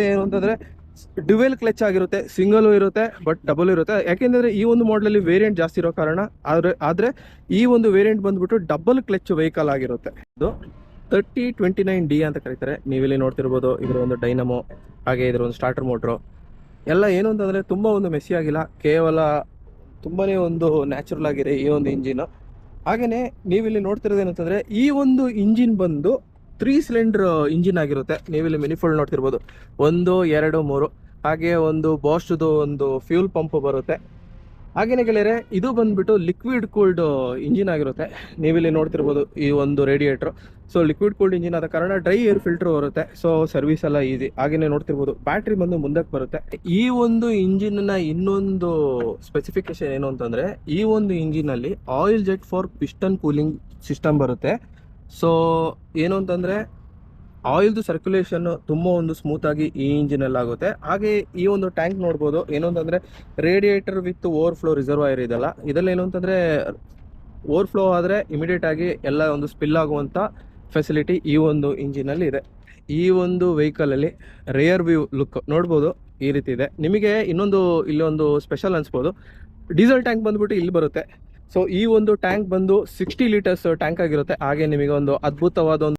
ಏನು ಅಂತಂದ್ರೆ dual clutch ಆಗಿರುತ್ತೆ, ಸಿಂಗಲ್ ಇರುತ್ತೆ ಬಟ್ ಡಬಲ್ ಇರುತ್ತೆ. ಯಾಕೆಂದ್ರೆ ಈ ಒಂದು ಮಾಡಲಲ್ಲಿ ವೇರಿಯಂಟ್ ಜಾಸ್ತಿ ಇರೋ ಕಾರಣ. ಆದ್ರೆ ಈ ಒಂದು ವೇರಿಯಂಟ್ ಬಂದ್ಬಿಟ್ಟು ಡಬಲ್ ಕ್ಲಚ್ ವೆಹಿಕಲ್ ಆಗಿರುತ್ತೆ. ಇದು 3029D ಅಂತ ಕರೀತಾರೆ. ನೀವಿಲ್ಲಿ ನೋಡ್ತಿರ್ಬೋದು ಇದರ ಒಂದು ಡೈನಮೋ, ಹಾಗೆ ಇದರ ಒಂದು ಸ್ಟಾರ್ಟರ್ ಮೋಟ್ರು ಎಲ್ಲ ಏನು ಅಂತಂದ್ರೆ ತುಂಬಾ ಒಂದು ಮೆಸ್ಸಿ ಆಗಿಲ್ಲ, ಕೇವಲ ತುಂಬಾನೇ ಒಂದು ನ್ಯಾಚುರಲ್ ಆಗಿದೆ ಈ ಒಂದು ಇಂಜಿನ್. ಹಾಗೇನೆ ನೀವಿಲ್ಲಿ ನೋಡ್ತಿರೋದು ಏನಂತಂದ್ರೆ ಈ ಒಂದು ಇಂಜಿನ್ ಬಂದು 3 ಸಿಲಿಂಡರ್ ಇಂಜಿನ್ ಆಗಿರುತ್ತೆ. ನೀವಿಲ್ಲಿ ಮಿನಿಫೋಲ್ಡ್ ನೋಡ್ತಿರ್ಬೋದು, 1 2 3. ಹಾಗೆ ಒಂದು ಬಾಸ್ದು ಒಂದು ಫ್ಯೂಲ್ ಪಂಪ್ ಬರುತ್ತೆ. ಹಾಗೇನೆ ಗೆಳೆಯರೆ ಇದು ಬಂದ್ಬಿಟ್ಟು ಲಿಕ್ವಿಡ್ ಕೂಲ್ಡ್ ಇಂಜಿನ್ ಆಗಿರುತ್ತೆ. ನೀವಿಲ್ಲಿ ನೋಡ್ತಿರ್ಬೋದು ಈ ಒಂದು radiator. So liquid cooled engine ಆದ ಕಾರಣ ಡ್ರೈ ಏರ್ ಫಿಲ್ಟರ್ ಬರುತ್ತೆ. ಸೊ ಸರ್ವಿಸ್ ಎಲ್ಲ ಈಸಿ. ಹಾಗೇನೆ ನೋಡ್ತಿರ್ಬೋದು ಬ್ಯಾಟ್ರಿ ಬಂದು ಮುಂದಕ್ಕೆ ಬರುತ್ತೆ. ಈ ಒಂದು ಇಂಜಿನ್ ನ ಇನ್ನೊಂದು ಸ್ಪೆಸಿಫಿಕೇಶನ್ ಏನು ಅಂತಂದ್ರೆ ಈ ಒಂದು ಇಂಜಿನ್ ಅಲ್ಲಿ oil jet for piston cooling system ಬರುತ್ತೆ. ಸೊ ಏನು ಅಂತಂದ್ರೆ ಆಯಿಲ್ದು ಸರ್ಕ್ಯುಲೇಷನ್ ತುಂಬ ಒಂದು ಸ್ಮೂತ್ ಆಗಿ ಈ ಇಂಜಿನ್ ಅಲ್ಲಿ ಆಗುತ್ತೆ. ಹಾಗೆ ಈ ಒಂದು ಟ್ಯಾಂಕ್ ನೋಡ್ಬೋದು, ಏನು ಅಂತಂದ್ರೆ ರೇಡಿಯೇಟರ್ ವಿತ್ ಓವರ್ಫ್ಲೋ ರಿಸರ್ವಾಯರ್ ಇದೆಲ್ಲ. ಇದರಲ್ಲಿ ಏನು ಅಂತಂದ್ರೆ ಓವರ್ಫ್ಲೋ ಆದರೆ ಇಮಿಡಿಯೇಟ್ ಆಗಿ ಎಲ್ಲ ಒಂದು ಸ್ಪಿಲ್ ಆಗುವಂಥ ಫೆಸಿಲಿಟಿ ಈ ಒಂದು ಇಂಜಿನಲ್ಲಿ ಇದೆ. ಈ ಒಂದು ವೆಹಿಕಲಲ್ಲಿ ರೇರ್ ವ್ಯೂ ಲುಕ್ ನೋಡ್ಬೋದು ಈ ರೀತಿ ಇದೆ. ನಿಮಗೆ ಇನ್ನೊಂದು ಇಲ್ಲಿ ಒಂದು ಸ್ಪೆಷಲ್ ಅನ್ಸ್ಬೋದು, ಡೀಸೆಲ್ ಟ್ಯಾಂಕ್ ಬಂದ್ಬಿಟ್ಟು ಇಲ್ಲಿ ಬರುತ್ತೆ. ಸೊ ಈ ಒಂದು ಟ್ಯಾಂಕ್ ಬಂದು 60 ಲೀಟರ್ಸ್ ಟ್ಯಾಂಕ್ ಆಗಿರುತ್ತೆ. ಹಾಗೆ ನಿಮಗೆ ಒಂದು ಅದ್ಭುತವಾದ ಒಂದು